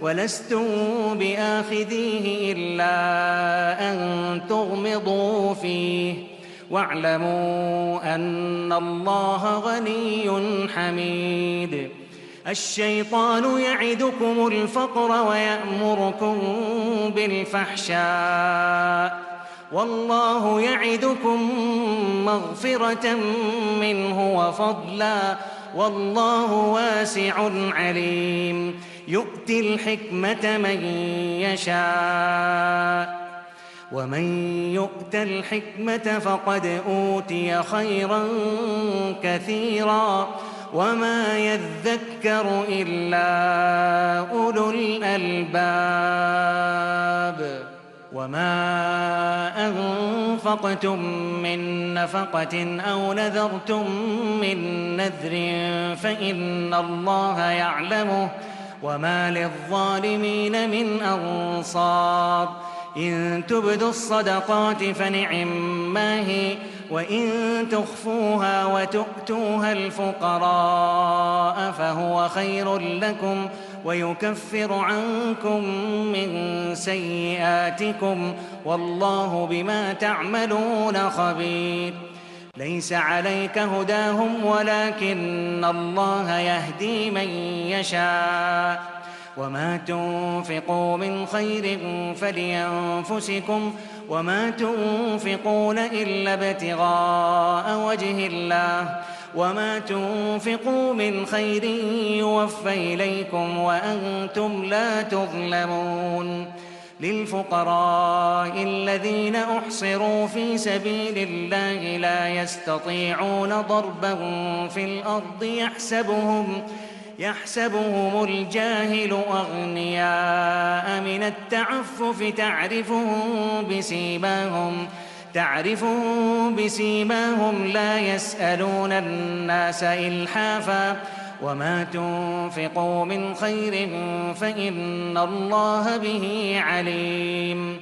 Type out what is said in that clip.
ولستم بآخذيه إلا أن تغمضوا فيه واعلموا أن الله غني حميد. الشيطان يعدكم الفقر ويأمركم بالفحشاء والله يعدكم مغفرة منه وفضلا والله واسع عليم. يؤتي الحكمة من يشاء ومن يؤت الحكمة فقد أوتي خيرا كثيرا وما يذكر إلا أولو الألباب. وما أنفقتم من نفقة أو نذرتم من نذر فإن الله يعلمه وما للظالمين من أنصار. إن تبدوا الصدقات فنعما هي وإن تخفوها وتؤتوها الفقراء فهو خير لكم ويكفر عنكم من سيئاتكم والله بما تعملون خبير. ليس عليك هداهم ولكن الله يهدي من يشاء وما تنفقوا من خير فلأنفسكم وما تنفقون إلا ابتغاء وجه الله وما تنفقوا من خير يوفى إليكم وأنتم لا تظلمون. للفقراء الذين أحصروا في سبيل الله لا يستطيعون ضربا في الأرض يحسبهم الجاهل أغنياء من التعفف تعرفهم بسيماهم لا يسألون الناس إلحافا وما تنفقوا من خير فإن الله به عليم.